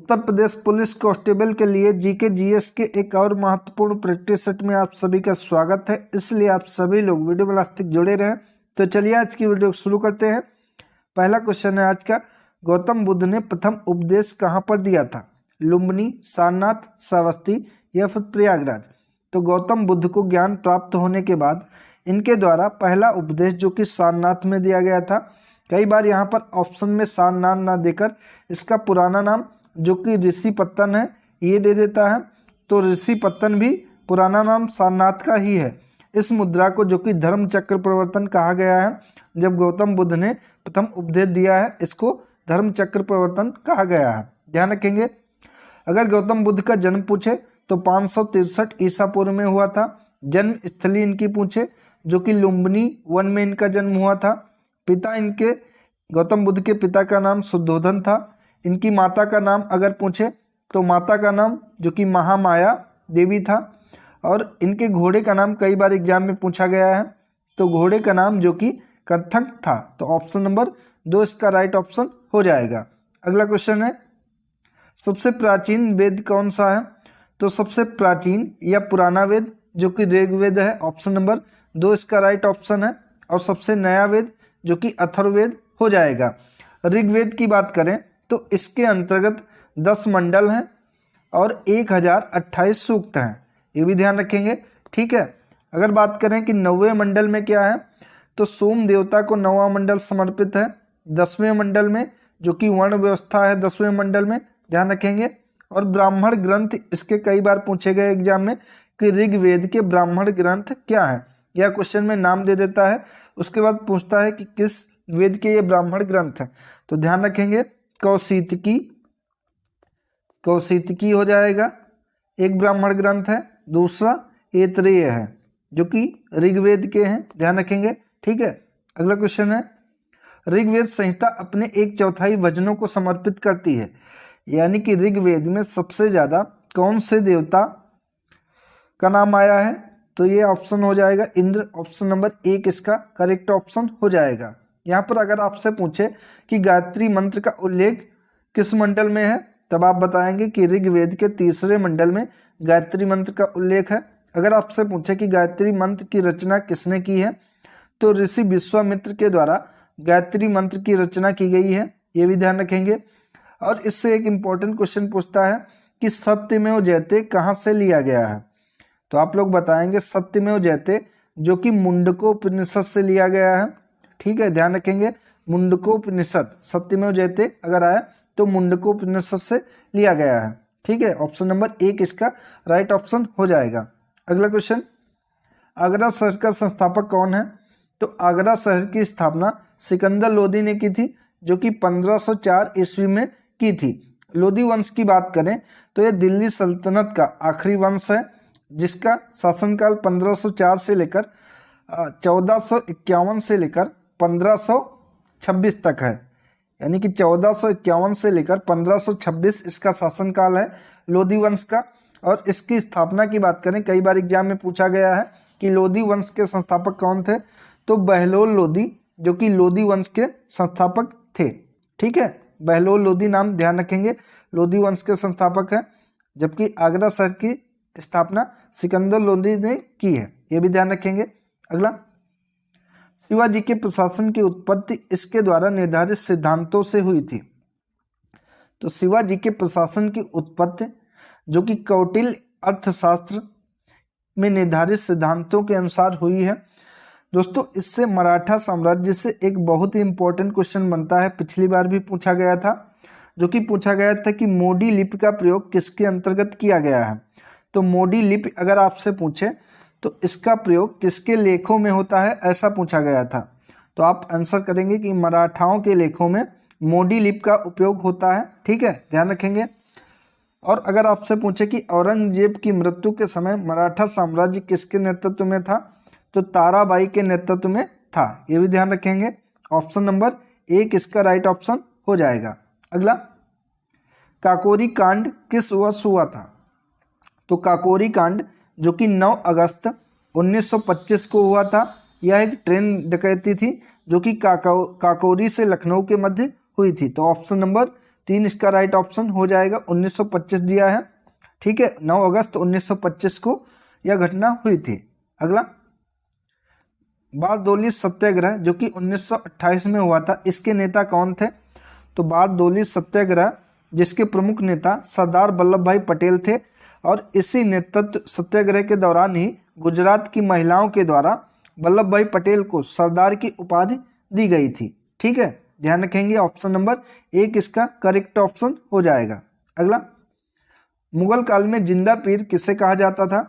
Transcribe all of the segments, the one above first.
Uttar Pradesh police constable के लिए GK GS के एक और महत्वपूर्ण प्रैक्टिस सेट में आप सभी का स्वागत है। इसलिए आप सभी लोग वीडियो में लास्ट तक जुड़े रहें। तो चलिए आज की वीडियो शुरू करते हैं। पहला क्वेश्चन है आज का, गौतम बुद्ध ने प्रथम उपदेश कहाँ पर दिया था? लुम्बिनी, सारनाथ, श्रावस्ती या फिर प्रयागराज? तो गौतम बुद्ध को ज्ञान प्राप्त होने के बाद इनके द्वारा पहला उपदेश जो कि सारनाथ में दिया गया था। कई बार यहाँ पर ऑप्शन में सारनाथ ना देकर इसका पुराना नाम जो कि ऋषिपत्तन है ये दे देता है। तो ऋषिपत्तन भी पुराना नाम सारनाथ का ही है। इस मुद्रा को जो कि धर्म चक्र प्रवर्तन कहा गया है, जब गौतम बुद्ध ने प्रथम उपदेश दिया है इसको धर्म चक्र प्रवर्तन कहा गया है। ध्यान रखेंगे। अगर गौतम बुद्ध का जन्म पूछे तो 563 ईसा पूर्व में हुआ था। जन्म स्थली इनकी पूछे जो कि लुम्बिनी वन में इनका जन्म हुआ था। पिता इनके गौतम बुद्ध के पिता का नाम शुद्धोधन था। इनकी माता का नाम अगर पूछे तो माता का नाम जो कि महामाया देवी था। और इनके घोड़े का नाम कई बार एग्जाम में पूछा गया है, तो घोड़े का नाम जो कि कथक था। तो ऑप्शन नंबर 2 इसका राइट ऑप्शन हो जाएगा। अगला क्वेश्चन है, सबसे प्राचीन वेद कौन सा है? तो सबसे प्राचीन या पुराना वेद जो कि ऋग्वेद है। ऑप्शन नंबर 2 इसका राइट ऑप्शन है। और सबसे नया वेद जो कि अथर्ववेद हो जाएगा। ऋग्वेद की बात करें तो इसके अंतर्गत 10 मंडल हैं और 1028 सूक्त हैं, ये भी ध्यान रखेंगे। ठीक है। अगर बात करें कि 9वें मंडल में क्या है, तो सोम देवता को 9वां मंडल समर्पित है। 10वें मंडल में जो कि वर्ण व्यवस्था है 10वें मंडल में, ध्यान रखेंगे। और ब्राह्मण ग्रंथ इसके कई बार पूछे गए एग्जाम में कि ऋग्वेद के ब्राह्मण ग्रंथ क्या है, यह क्वेश्चन में नाम दे देता है। उसके बाद पूछता है कि किस वेद के ये ब्राह्मण ग्रंथ हैं, तो ध्यान रखेंगे कौशितकी हो जाएगा, एक ब्राह्मण ग्रंथ है। दूसरा ऐतरेय है जो कि ऋग्वेद के हैं, ध्यान रखेंगे। ठीक है। अगला क्वेश्चन है, ऋग्वेद संहिता अपने 1/4 वचनों को समर्पित करती है, यानी कि ऋग्वेद में सबसे ज्यादा कौन से देवता का नाम आया है? तो ये ऑप्शन हो जाएगा इंद्र। ऑप्शन नंबर 1 इसका करेक्ट ऑप्शन हो जाएगा। यहाँ पर अगर आपसे पूछे कि गायत्री मंत्र का उल्लेख किस मंडल में है, तब आप बताएंगे कि ऋग्वेद के 3रे मंडल में गायत्री मंत्र का उल्लेख है। अगर आपसे पूछे कि गायत्री मंत्र की रचना किसने की है, तो ऋषि विश्वामित्र के द्वारा गायत्री मंत्र की रचना की गई है, ये भी ध्यान रखेंगे। और इससे एक इम्पोर्टेंट क्वेश्चन पूछता है कि सत्यमेव जयते कहाँ से लिया गया है, तो आप लोग बताएंगे सत्यमेव जयते जो कि मुंडकोपनिषद से लिया गया है। ठीक है, ध्यान रखेंगे। मुंडकोपनिषद, सत्यमेव जयते अगर आया तो मुंडकोपनिषद से लिया गया है। ठीक है, ऑप्शन नंबर 1 इसका राइट ऑप्शन हो जाएगा। अगला क्वेश्चन, आगरा शहर का संस्थापक कौन है? तो आगरा शहर की स्थापना सिकंदर लोदी ने की थी, जो कि 1504 ईस्वी में की थी। लोदी वंश की बात करें तो यह दिल्ली सल्तनत का आखिरी वंश है, जिसका शासनकाल 1504 से लेकर 1451 से लेकर 1526 तक है। यानी कि 1451 से लेकर 1526 इसका शासनकाल है लोदी वंश का। और इसकी स्थापना की बात करें, कई बार एग्जाम में पूछा गया है कि लोदी वंश के संस्थापक कौन थे, तो बहलोल लोदी जो कि लोदी वंश के संस्थापक थे। ठीक है, बहलोल लोदी नाम ध्यान रखेंगे, लोदी वंश के संस्थापक है। जबकि आगरा शहर की स्थापना सिकंदर लोदी ने की है, ये भी ध्यान रखेंगे। अगला, शिवाजी के प्रशासन की उत्पत्ति इसके द्वारा निर्धारित सिद्धांतों से हुई थी। तो शिवाजी के प्रशासन की उत्पत्ति जो कि कौटिल्य अर्थशास्त्र में निर्धारित सिद्धांतों के अनुसार हुई है। दोस्तों, इससे मराठा साम्राज्य से एक बहुत ही इंपॉर्टेंट क्वेश्चन बनता है, पिछली बार भी पूछा गया था, जो कि पूछा गया था कि मोडी लिपि का प्रयोग किसके अंतर्गत किया गया है। तो मोडी लिपि अगर आपसे पूछे तो इसका प्रयोग किसके लेखों में होता है, ऐसा पूछा गया था। तो आप आंसर करेंगे कि मराठाओं के लेखों में मोडी लिपि का उपयोग होता है। ठीक है, ध्यान रखेंगे। और अगर आपसे पूछे कि औरंगजेब की मृत्यु के समय मराठा साम्राज्य किसके नेतृत्व में था, तो ताराबाई के नेतृत्व में था, ये भी ध्यान रखेंगे। ऑप्शन नंबर 1 इसका राइट ऑप्शन हो जाएगा। अगला, काकोरी कांड किस वर्ष हुआ था? तो काकोरी कांड जो कि 9 अगस्त 1925 को हुआ था। यह एक ट्रेन डकैती थी जो कि काकोरी से लखनऊ के मध्य हुई थी। तो ऑप्शन नंबर 3 इसका राइट ऑप्शन हो जाएगा। 1925 दिया है, ठीक है, 9 अगस्त 1925 को यह घटना हुई थी। अगला, बारदोली सत्याग्रह जो कि 1928 में हुआ था, इसके नेता कौन थे? तो बारदोली सत्याग्रह जिसके प्रमुख नेता सरदार वल्लभ भाई पटेल थे, और इसी नेतृत्व सत्याग्रह के दौरान ही गुजरात की महिलाओं के द्वारा वल्लभ भाई पटेल को सरदार की उपाधि दी गई थी। ठीक है, ध्यान रखेंगे। ऑप्शन नंबर 1 इसका करेक्ट ऑप्शन हो जाएगा। अगला, मुगल काल में जिंदा पीर किसे कहा जाता था?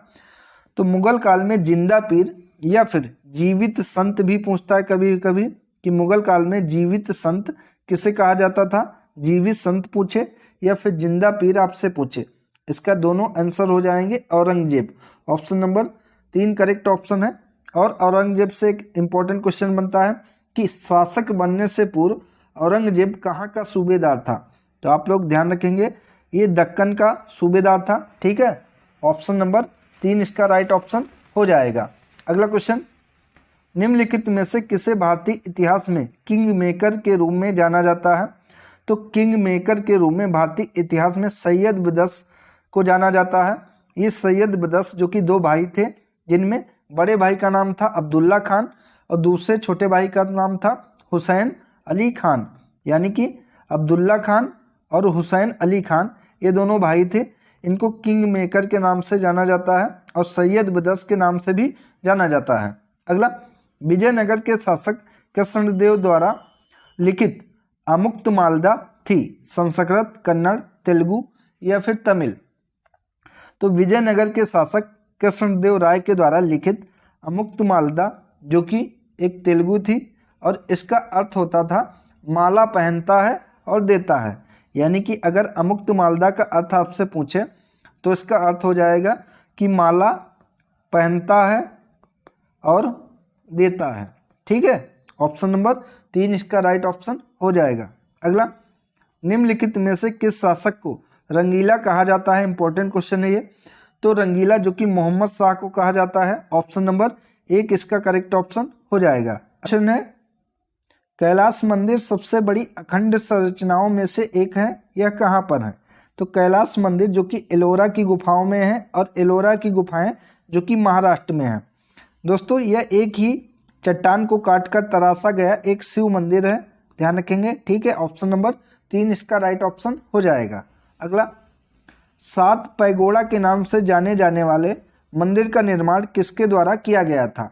तो मुगल काल में जिंदा पीर या फिर जीवित संत भी पूछता है कभी कभी कि मुगल काल में जीवित संत किसे कहा जाता था। जीवित संत पूछे या फिर जिंदा पीर आपसे पूछे, इसका दोनों आंसर हो जाएंगे Aurangzeb. Option number 3 correct option है। और औरंगजेब से एक इम्पोर्टेंट क्वेश्चन बनता है कि शासक बनने से पूर्व औरंगजेब कहाँ का सूबेदार था? तो आप लोग ध्यान रखेंगे, ये दक्कन का सूबेदार था। ठीक है, ऑप्शन नंबर 3 इसका राइट ऑप्शन हो जाएगा। अगला क्वेश्चन, निम्नलिखित में से किसे भारतीय इतिहास में किंग मेकर के रूप में जाना जाता है? तो किंग मेकर के रूप में भारतीय इतिहास में सैयद बिदस को जाना जाता है। ये सैयद बिदस जो कि 2 भाई थे, जिनमें बड़े भाई का नाम था अब्दुल्ला खान और दूसरे छोटे भाई का नाम था हुसैन अली खान, यानी कि अब्दुल्ला खान और हुसैन अली खान, ये दोनों भाई थे। इनको किंग मेकर के नाम से जाना जाता है और सैयद बिदस के नाम से भी जाना जाता है। अगला, विजयनगर के शासक कृष्णदेव द्वारा लिखित अमुक्तमाल्यदा थी संस्कृत, कन्नड़, तेलुगु या फिर तमिल? तो विजयनगर के शासक कृष्णदेव राय के द्वारा लिखित अमुक्तमाल्यदा जो कि एक तेलुगु थी, और इसका अर्थ होता था माला पहनता है और देता है। यानी कि अगर अमुक्तमाल्यदा का अर्थ आपसे पूछे तो इसका अर्थ हो जाएगा कि माला पहनता है और देता है। ठीक है, ऑप्शन नंबर 3 इसका राइट ऑप्शन हो जाएगा। अगला, निम्नलिखित में से किस शासक को रंगीला कहा जाता है? इंपॉर्टेंट क्वेश्चन है ये। तो रंगीला जो कि मोहम्मद शाह को कहा जाता है। ऑप्शन नंबर 1 इसका करेक्ट ऑप्शन हो जाएगा। क्वेश्चन है, कैलाश मंदिर सबसे बड़ी अखंड संरचनाओं में से एक है, यह कहाँ पर है? तो कैलाश मंदिर जो कि एलोरा की गुफाओं में है, और एलोरा की गुफाएं जो कि महाराष्ट्र में है। दोस्तों, यह एक ही चट्टान को काटकर तराशा गया एक शिव मंदिर है, ध्यान रखेंगे। ठीक है, ऑप्शन नंबर 3 इसका राइट ऑप्शन हो जाएगा। अगला, 7 पैगोड़ा के नाम से जाने जाने वाले मंदिर का निर्माण किसके द्वारा किया गया था?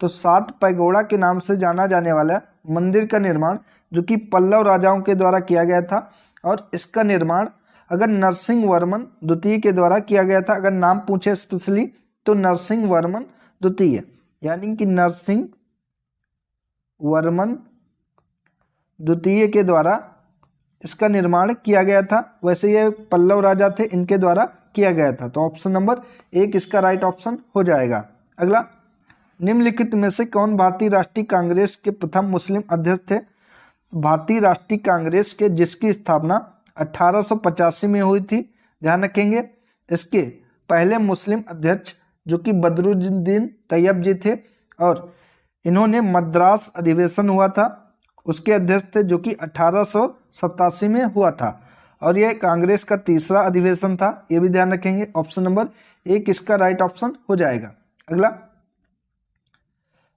तो 7 पैगोड़ा के नाम से जाना जाने वाला मंदिर का निर्माण जो कि पल्लव राजाओं के द्वारा किया गया था, और इसका निर्माण अगर नरसिंह वर्मन द्वितीय के द्वारा किया गया था। अगर नाम पूछे स्पेशली तो नरसिंह वर्मन द्वितीय, यानी कि नरसिंह वर्मन द्वितीय के द्वारा इसका निर्माण किया गया था। वैसे ये पल्लव राजा थे, इनके द्वारा किया गया था। तो ऑप्शन नंबर 1 इसका राइट ऑप्शन हो जाएगा। अगला, निम्नलिखित में से कौन भारतीय राष्ट्रीय कांग्रेस के प्रथम मुस्लिम अध्यक्ष थे? भारतीय राष्ट्रीय कांग्रेस के जिसकी स्थापना 1885 में हुई थी, ध्यान रखेंगे। इसके पहले मुस्लिम अध्यक्ष जो कि बदरुद्दीन तैयब जी थे, और इन्होंने मद्रास अधिवेशन हुआ था उसके अध्यक्ष थे जो कि 1887 में हुआ था, और यह कांग्रेस का तीसरा अधिवेशन था, ये भी ध्यान रखेंगे। ऑप्शन नंबर 1 इसका राइट ऑप्शन हो जाएगा। अगला,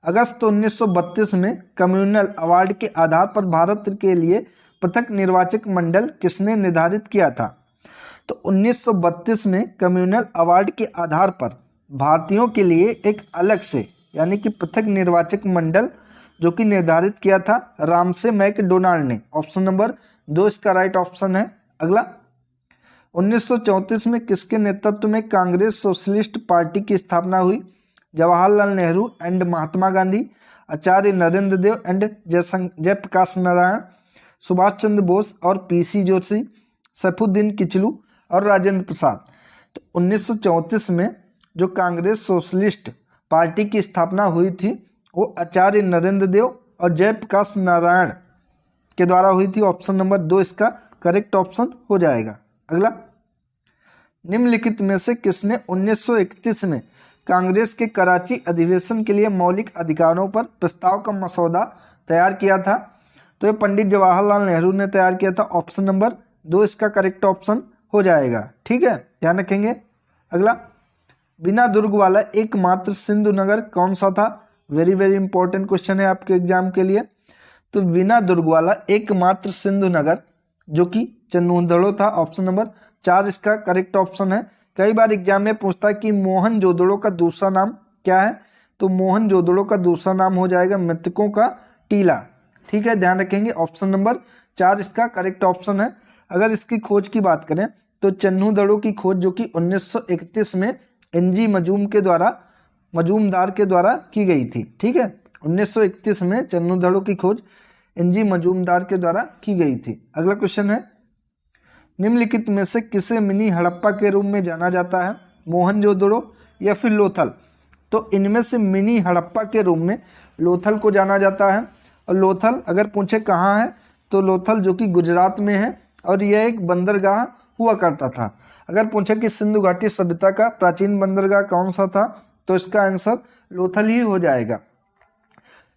अगस्त 1932 में कम्युनल अवार्ड के आधार पर भारत के लिए पृथक निर्वाचक मंडल किसने निर्धारित किया था? तो 1932 में कम्युनल अवार्ड के आधार पर भारतीयों के लिए एक अलग से यानी कि पृथक निर्वाचक मंडल जो कि निर्धारित किया था रामसे मैकडोनाल्ड ने। ऑप्शन नंबर 2 इसका राइट ऑप्शन है। अगला, 1934 में किसके नेतृत्व में कांग्रेस सोशलिस्ट पार्टी की स्थापना हुई? जवाहरलाल नेहरू एंड महात्मा गांधी, आचार्य नरेंद्र देव एंड जयप्रकाश नारायण, सुभाष चंद्र बोस और पीसी जोशी, सैफुद्दीन किचलू और राजेंद्र प्रसाद। तो 1934 में जो कांग्रेस सोशलिस्ट पार्टी की स्थापना हुई थी वो आचार्य नरेंद्र देव और जयप्रकाश नारायण के द्वारा हुई थी। ऑप्शन नंबर 2 इसका करेक्ट ऑप्शन हो जाएगा। अगला, निम्नलिखित में से किसने 1931 में कांग्रेस के कराची अधिवेशन के लिए मौलिक अधिकारों पर प्रस्ताव का मसौदा तैयार किया था? तो ये पंडित जवाहरलाल नेहरू ने तैयार किया था। ऑप्शन नंबर 2 इसका करेक्ट ऑप्शन हो जाएगा। ठीक है, ध्यान रखेंगे। अगला, बिना दुर्ग वाला एकमात्र सिंधु नगर कौन सा था? वेरी वेरी इंपॉर्टेंट क्वेश्चन है आपके एग्जाम के लिए। तो बिना दुर्ग वाला एकमात्र सिंधु नगर जो कि चन्नूदड़ो था, ऑप्शन नंबर 4 इसका करेक्ट ऑप्शन है। कई बार एग्जाम में पूछता है कि मोहनजोदड़ो का दूसरा नाम क्या है, तो मोहनजोदड़ो का दूसरा नाम हो जाएगा मृतकों का टीला। ठीक है, ध्यान रखेंगे, ऑप्शन नंबर 4 इसका करेक्ट ऑप्शन है। अगर इसकी खोज की बात करें तो चन्नूदड़ो की खोज जो कि 1931 में एनजी मजूमदार के द्वारा की गई थी। ठीक है, 1931 में चन्नूदड़ो की खोज एनजी मजूमदार के द्वारा की गई थी। अगला क्वेश्चन है, निम्नलिखित में से किसे मिनी हड़प्पा के रूप में जाना जाता है? मोहनजोदड़ो या फिर लोथल? तो इनमें से मिनी हड़प्पा के रूप में लोथल को जाना जाता है। और लोथल अगर पूछे कहाँ है तो लोथल जो कि गुजरात में है और यह एक बंदरगाह हुआ करता था। अगर पूछे कि सिंधु घाटी सभ्यता का प्राचीन बंदरगाह कौन सा था तो इसका आंसर लोथल ही हो जाएगा।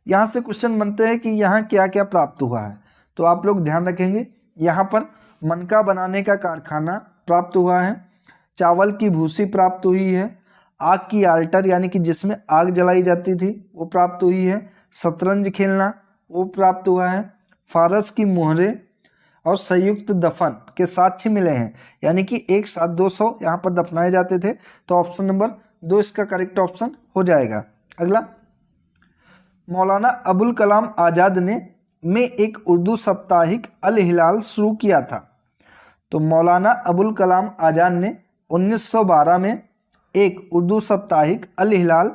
यहाँ से क्वेश्चन बनते हैं कि यहाँ क्या क्या प्राप्त हुआ है, तो आप लोग ध्यान रखेंगे। यहाँ पर मनका बनाने का कारखाना प्राप्त हुआ है, चावल की भूसी प्राप्त हुई है, आग की आल्टर यानी कि जिसमें आग जलाई जाती थी वो प्राप्त हुई है, शतरंज खेलना वो प्राप्त हुआ है, फारस की मोहरे और संयुक्त दफन के साक्ष्य मिले हैं, यानी कि एक साथ 200 यहाँ पर दफनाए जाते थे। तो ऑप्शन नंबर 2 इसका करेक्ट ऑप्शन हो जाएगा। अगला, मौलाना अबुल कलाम आज़ाद ने में एक उर्दू साप्ताहिक अल हिलाल शुरू किया था। तो मौलाना अबुल कलाम आज़ाद ने 1912 में एक उर्दू साप्ताहिक अल हिलाल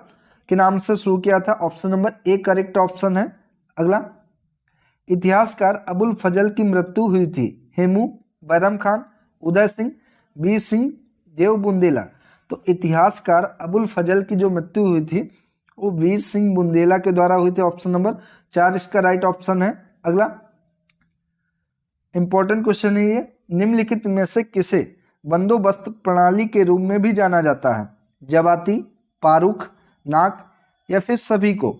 के नाम से शुरू किया था। ऑप्शन नंबर 1 करेक्ट ऑप्शन है। अगला, इतिहासकार अबुल फजल की मृत्यु हुई थी। हेमू, बैरम खान, उदय सिंह, वीर सिंह, देवबुंदेला। तो इतिहासकार अबुल फजल की जो मृत्यु हुई थी वो वीर सिंह बुंदेला के द्वारा हुई थी। ऑप्शन नंबर 4 इसका राइट ऑप्शन है। अगला, इंपॉर्टेंट क्वेश्चन है ये, निम्नलिखित में से किसे बंदोबस्त प्रणाली के रूप में भी जाना जाता है? जबाती, पारुख, नाक या फिर सभी को?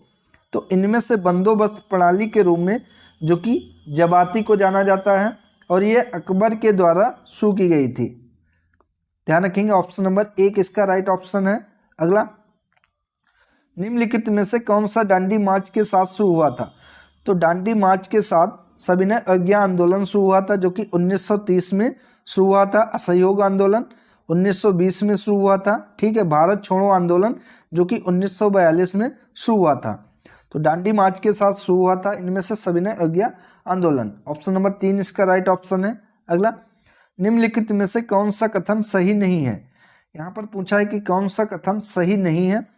तो इनमें से बंदोबस्त प्रणाली के रूप में जो कि जबाती को जाना जाता है और ये अकबर के द्वारा शुरू की गई थी। ध्यान रखेंगे, ऑप्शन नंबर 1 इसका राइट ऑप्शन है। अगला, निम्नलिखित में से कौन सा दांडी मार्च के साथ शुरू हुआ था? तो दांडी मार्च के साथ सविनय अवज्ञा आंदोलन शुरू हुआ था जो कि 1930 में शुरू हुआ था। असहयोग आंदोलन 1920 में शुरू हुआ था। ठीक है, भारत छोड़ो आंदोलन जो कि 1942 में शुरू हुआ था। तो दांडी मार्च के साथ शुरू हुआ था इनमें से सविनय अवज्ञा आंदोलन। ऑप्शन नंबर 3 इसका राइट ऑप्शन है। अगला, निम्नलिखित में से कौन सा कथन सही नहीं है? यहाँ पर पूछा है कि कौन सा कथन सही नहीं है।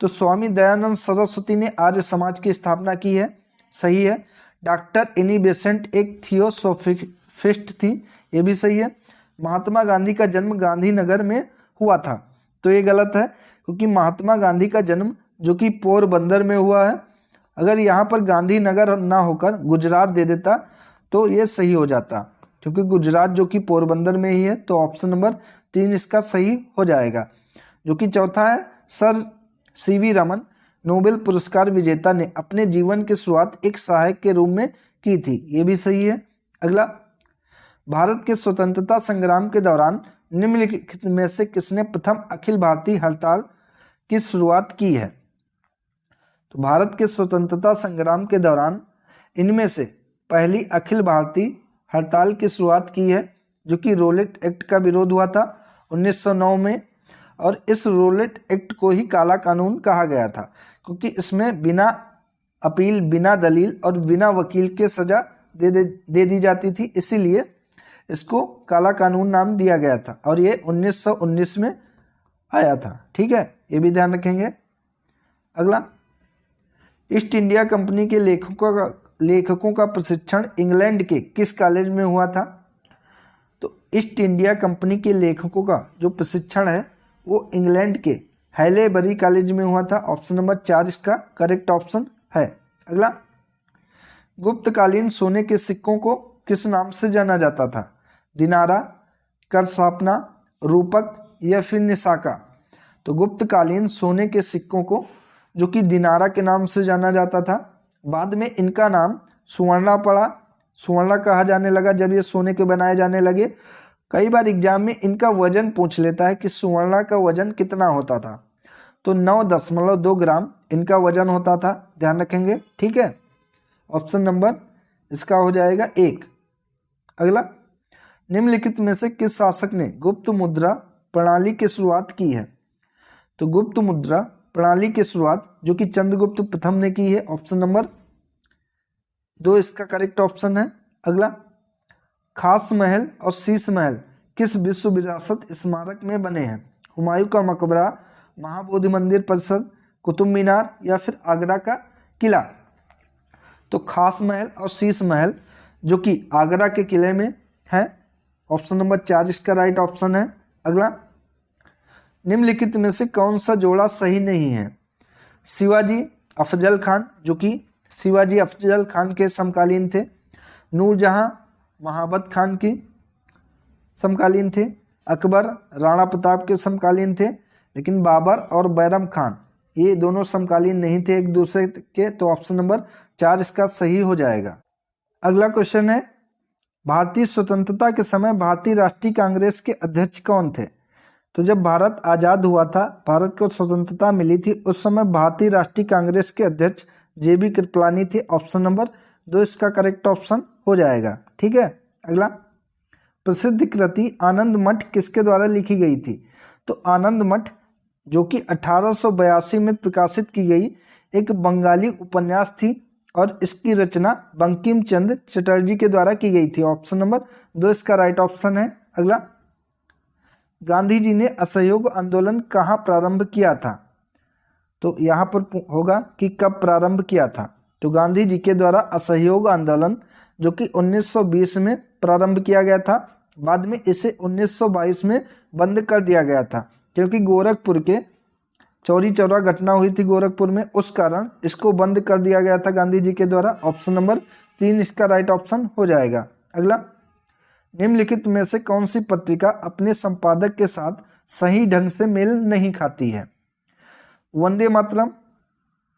तो स्वामी दयानंद सरस्वती ने आर्य समाज की स्थापना की है, सही है। डॉक्टर एनी बेसेंट एक थियोसोफिस्ट थी, ये भी सही है। महात्मा गांधी का जन्म गांधीनगर में हुआ था, तो ये गलत है क्योंकि महात्मा गांधी का जन्म जो कि पोरबंदर में हुआ है। अगर यहाँ पर गांधीनगर ना होकर गुजरात दे देता तो ये सही हो जाता, क्योंकि गुजरात जो कि पोरबंदर में ही है। तो ऑप्शन नंबर 3 इसका सही हो जाएगा। जो कि चौथा है, सर सीवी रमन नोबेल पुरस्कार विजेता ने अपने जीवन की शुरुआत एक सहायक के रूप में की थी, ये भी सही है। अगला, भारत के स्वतंत्रता संग्राम के दौरान निम्नलिखित में से किसने प्रथम अखिल भारतीय हड़ताल की शुरुआत की है? तो भारत के स्वतंत्रता संग्राम के दौरान इनमें से पहली अखिल भारतीय हड़ताल की शुरुआत की है जो कि रोलेट एक्ट का विरोध हुआ था 1909 में। और इस रोलेट एक्ट को ही काला कानून कहा गया था क्योंकि इसमें बिना अपील, बिना दलील और बिना वकील के सजा दे दी जाती थी, इसीलिए इसको काला कानून नाम दिया गया था और ये 1919 में आया था। ठीक है, ये भी ध्यान रखेंगे। अगला, ईस्ट इंडिया कंपनी के लेखकों का प्रशिक्षण इंग्लैंड के किस कॉलेज में हुआ था? तो ईस्ट इंडिया कंपनी के लेखकों का जो प्रशिक्षण है वो इंग्लैंड के हैलेबरी कॉलेज में हुआ था। ऑप्शन नंबर 4 इसका करेक्ट ऑप्शन है। अगला, गुप्तकालीन सोने के सिक्कों को किस नाम से जाना जाता था? दिनारा, करसापना, रूपक या फिर निशाका? तो गुप्तकालीन सोने के सिक्कों को जो कि दिनारा के नाम से जाना जाता था, बाद में इनका नाम सुवर्णा पड़ा, स्वर्ण कहा जाने लगा जब ये सोने के बनाए जाने लगे। कई बार एग्जाम में इनका वजन पूछ लेता है कि स्वर्ण का वजन कितना होता था, तो 9.2 ग्राम इनका वजन होता था, ध्यान रखेंगे, ठीक है। ऑप्शन नंबर इसका हो जाएगा 1। अगला, निम्नलिखित में से किस शासक ने गुप्त मुद्रा प्रणाली की शुरुआत की है? तो गुप्त मुद्रा प्रणाली की शुरुआत जो कि चंद्रगुप्त प्रथम ने की है, ऑप्शन नंबर 2 इसका करेक्ट ऑप्शन है। अगला, खास महल और शीश महल किस विश्व विरासत स्मारक में बने हैं? हुमायूं का मकबरा, महाबोधि मंदिर परिसर, कुतुब मीनार या फिर आगरा का किला? तो खास महल और शीश महल जो कि आगरा के किले में है, ऑप्शन नंबर 4 इसका राइट ऑप्शन है। अगला, निम्नलिखित में से कौन सा जोड़ा सही नहीं है? शिवाजी अफजल खान जो कि शिवाजी अफजल खान के समकालीन थे, नूरजहां महाबत खान की समकालीन थे, अकबर राणा प्रताप के समकालीन थे, लेकिन बाबर और बैरम खान ये दोनों समकालीन नहीं थे एक दूसरे के, तो ऑप्शन नंबर 4 इसका सही हो जाएगा। अगला क्वेश्चन है, भारतीय स्वतंत्रता के समय भारतीय राष्ट्रीय कांग्रेस के अध्यक्ष कौन थे? तो जब भारत आज़ाद हुआ था, भारत को स्वतंत्रता मिली थी, उस समय भारतीय राष्ट्रीय कांग्रेस के अध्यक्ष JB कृपलानी थे, ऑप्शन नंबर 2 इसका करेक्ट ऑप्शन हो जाएगा, ठीक है। अगला, प्रसिद्ध कृति आनंद मठ किसके द्वारा लिखी गई थी? तो आनंद मठ जो कि 1882 में प्रकाशित की गई एक बंगाली उपन्यास थी और इसकी रचना बंकिम चंद्र चटर्जी के द्वारा की गई थी, ऑप्शन नंबर 2 इसका राइट ऑप्शन है। अगला, गांधी जी ने असहयोग आंदोलन कहाँ प्रारंभ किया था? तो यहाँ पर होगा कि कब प्रारंभ किया था। तो गांधी जी के द्वारा असहयोग आंदोलन जो कि 1920 में प्रारंभ किया गया था, बाद में इसे 1922 में बंद कर दिया गया था, क्योंकि गोरखपुर के चौरी चौरा घटना हुई थी गोरखपुर में, उस कारण इसको बंद कर दिया गया था गांधी जी के द्वारा, ऑप्शन नंबर 3 इसका राइट ऑप्शन हो जाएगा। अगला, निम्नलिखित में से कौन सी पत्रिका अपने संपादक के साथ सही ढंग से मेल नहीं खाती है? वंदे मातरम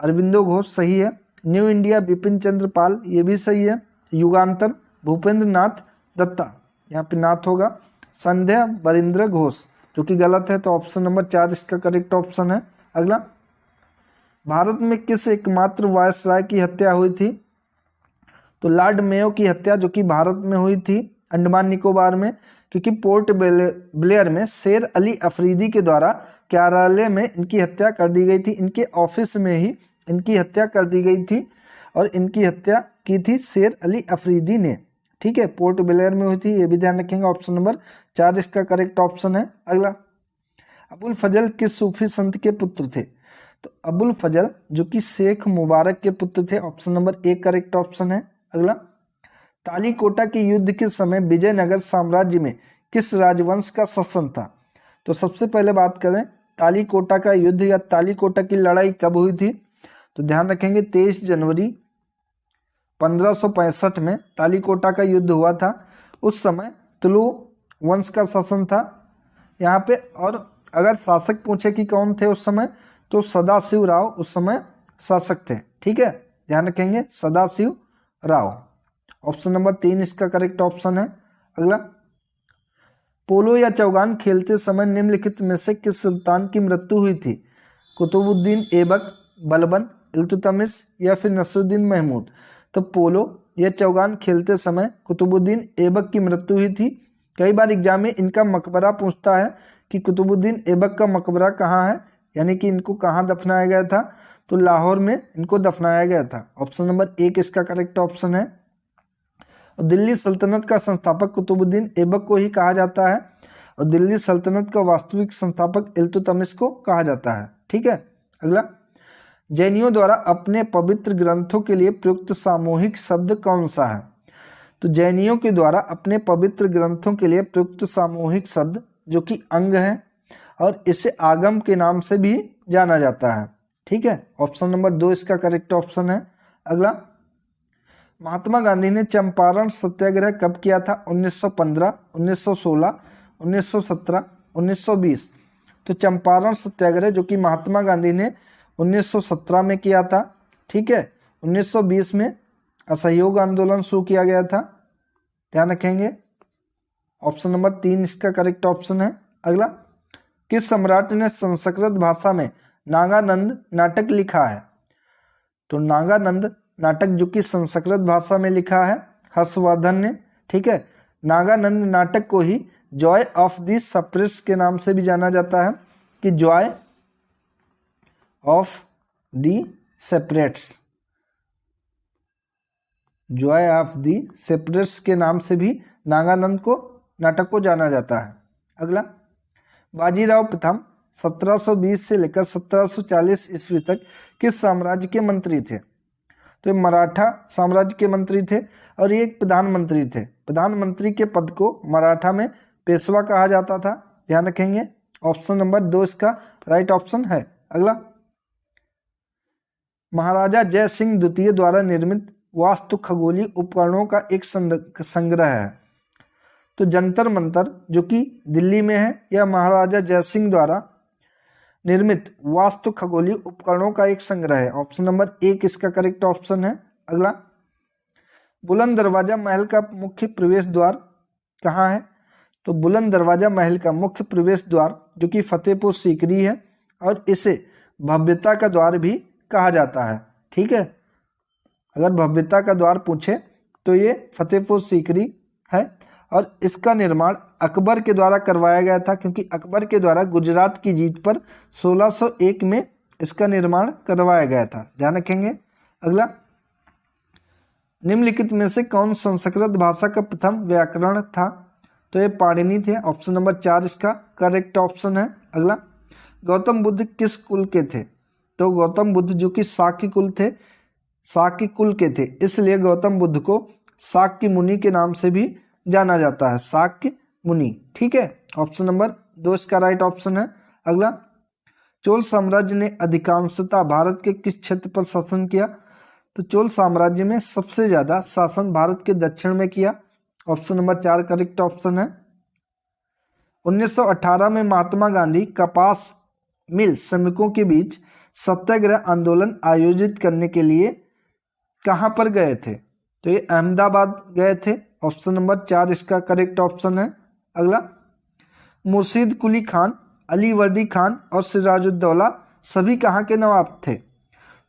अरविंदो घोष सही है, न्यू इंडिया बिपिन चंद्र पाल ये भी सही है, युगांतर भूपेंद्र नाथ दत्ता यहाँ पे नाथ होगा, संध्या बरिंद्र घोष जो कि गलत है, तो ऑप्शन नंबर 4 इसका करेक्ट ऑप्शन है। अगला, भारत में किस एकमात्र वायसराय की हत्या हुई थी? तो लॉर्ड मेयो की हत्या जो कि भारत में हुई थी अंडमान निकोबार में, क्योंकि पोर्ट ब्लेयर में शेर अली अफरीदी के द्वारा कार्यालय में इनकी हत्या कर दी गई थी, इनके ऑफिस में ही इनकी हत्या कर दी गई थी और इनकी हत्या की थी शेर अली अफरीदी ने, ठीक है, पोर्ट ब्लेयर में हुई थी, ये भी ध्यान रखेंगे, ऑप्शन नंबर 4 इसका करेक्ट ऑप्शन है। अगला, अबुल फजल किस सूफी संत के पुत्र थे? तो अबुल फजल जो कि शेख मुबारक के पुत्र थे, ऑप्शन नंबर 1 करेक्ट ऑप्शन है। अगला, तालीकोटा के युद्ध के समय विजयनगर साम्राज्य में किस राजवंश का शासन था? तो सबसे पहले बात करें तालीकोटा का युद्ध या तालीकोटा की लड़ाई कब हुई थी? तो ध्यान रखेंगे 23 जनवरी 1565 में तालीकोटा का युद्ध हुआ था। उस समय तुलु वंश का शासन था यहाँ पे, और अगर शासक पूछे कि कौन थे उस समय, तो सदाशिव राव उस समय शासक थे, ठीक है, ध्यान रखेंगे सदाशिव राव, ऑप्शन नंबर 3 इसका करेक्ट ऑप्शन है। अगला, पोलो या चौगान खेलते समय निम्नलिखित में से किस सुल्तान की मृत्यु हुई थी? कुतुबुद्दीन ऐबक, बलबन, इल्तुतमिश या फिर नसरुद्दीन महमूद? तो पोलो या चौगान खेलते समय कुतुबुद्दीन ऐबक की मृत्यु हुई थी। कई बार एग्जाम में इनका मकबरा पूछता है कि कुतुबुद्दीन ऐबक का मकबरा कहाँ है, यानी कि इनको कहाँ दफनाया गया था? तो लाहौर में इनको दफनाया गया था, ऑप्शन नंबर 1 इसका करेक्ट ऑप्शन है। दिल्ली सल्तनत का संस्थापक कुतुबुद्दीन ऐबक को ही कहा जाता है और दिल्ली सल्तनत का वास्तविक संस्थापक इल्तुतमिश को कहा जाता है, ठीक है। अगला, जैनियों द्वारा अपने पवित्र ग्रंथों के लिए प्रयुक्त सामूहिक शब्द कौन सा है? तो जैनियों के द्वारा अपने पवित्र ग्रंथों के लिए प्रयुक्त सामूहिक शब्द जो कि अंग है और इसे आगम के नाम से भी जाना जाता है, ठीक है, ऑप्शन नंबर 2 इसका करेक्ट ऑप्शन है। अगला, महात्मा गांधी ने चंपारण सत्याग्रह कब किया था? 1915, 1916, 1917, 1920? तो चंपारण सत्याग्रह जो कि महात्मा गांधी ने 1917 में किया था, ठीक है, 1920 में असहयोग आंदोलन शुरू किया गया था? ध्यान रखेंगे, ऑप्शन नंबर 3 इसका करेक्ट ऑप्शन है। अगला, किस सम्राट ने संस्कृत भाषा में नागानंद नाटक लिखा है? तो नागानंद नाटक जो कि संस्कृत भाषा में लिखा है हर्षवर्धन ने। ठीक है, नागानंद नाटक को ही जॉय ऑफ द सप्रेस के नाम से भी जाना जाता है, कि Joy of the separates, Joy of the separates के नाम से भी नागानंद को नाटक को जाना जाता है। अगला, बाजीराव प्रथम 1720 से लेकर 1740 ईस्वी तक किस साम्राज्य के मंत्री थे? तो ये मराठा साम्राज्य के मंत्री थे और ये एक प्रधानमंत्री थे। प्रधानमंत्री के पद को मराठा में पेशवा कहा जाता था। ध्यान रखेंगे, ऑप्शन नंबर 2 इसका राइट ऑप्शन है। अगला, महाराजा जय सिंह द्वितीय द्वारा निर्मित वास्तु खगोलीय उपकरणों का एक संग्रह है। तो जंतर मंतर जो कि दिल्ली में है, यह महाराजा जय सिंह द्वारा निर्मित वास्तु खगोलीय उपकरणों का एक संग्रह है। ऑप्शन नंबर 1 इसका करेक्ट ऑप्शन है। अगला, बुलंद दरवाजा महल का मुख्य प्रवेश द्वार कहाँ है? तो बुलंद दरवाजा महल का मुख्य प्रवेश द्वार जो कि फतेहपुर सीकरी है और इसे भव्यता का द्वार भी कहा जाता है। ठीक है, अगर भव्यता का द्वार पूछे तो ये फतेहपुर सीकरी है और इसका निर्माण अकबर के द्वारा करवाया गया था, क्योंकि अकबर के द्वारा गुजरात की जीत पर 1601 में इसका निर्माण करवाया गया था। ध्यान रखेंगे। अगला, निम्नलिखित में से कौन संस्कृत भाषा का प्रथम व्याकरण था? तो ये पाणिनि थे। ऑप्शन नंबर 4 इसका करेक्ट ऑप्शन है। अगला, गौतम बुद्ध किस कुल के थे? तो गौतम बुद्ध जो कि शाक्य कुल थे, शाक्य कुल के थे, इसलिए गौतम बुद्ध को शाक्य मुनि के नाम से भी जाना जाता है, शाक्य मुनि। ठीक है, ऑप्शन नंबर 2 इसका राइट ऑप्शन है। अगला, चोल साम्राज्य ने अधिकांशतः भारत के किस क्षेत्र पर शासन किया? तो चोल साम्राज्य में सबसे ज्यादा शासन भारत के दक्षिण में किया। ऑप्शन नंबर 4 करेक्ट ऑप्शन है। 1918 में महात्मा गांधी कपास मिल श्रमिकों के बीच सत्याग्रह आंदोलन आयोजित करने के लिए कहां पर गए थे? तो ये अहमदाबाद गए थे। ऑप्शन नंबर 4 इसका करेक्ट ऑप्शन है। अगला, मुर्शीद कुली खान, अली वर्दी खान और सिराजुद्दौला सभी कहाँ के नवाब थे?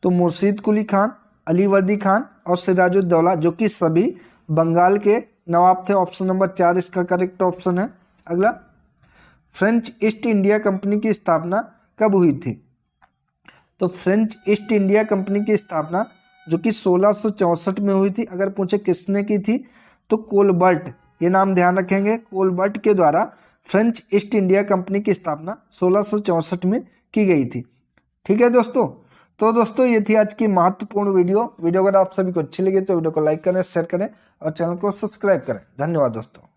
तो मुर्शीद कुली खान, अली वर्दी खान और सिराजुद्दौला जो कि सभी बंगाल के नवाब थे। ऑप्शन नंबर 4 इसका करेक्ट ऑप्शन है। अगला, फ्रेंच ईस्ट इंडिया कंपनी की स्थापना कब हुई थी? तो फ्रेंच ईस्ट इंडिया कंपनी की स्थापना जो कि 1664 में हुई थी। अगर पूछे किसने की थी तो कोलबर्ट, ये नाम ध्यान रखेंगे, कोलबर्ट के द्वारा फ्रेंच ईस्ट इंडिया कंपनी की स्थापना 1664 में की गई थी। ठीक है दोस्तों, तो दोस्तों ये थी आज की महत्वपूर्ण वीडियो। अगर आप सभी को अच्छी लगी तो वीडियो को लाइक करें, शेयर करें और चैनल को सब्सक्राइब करें। धन्यवाद दोस्तों।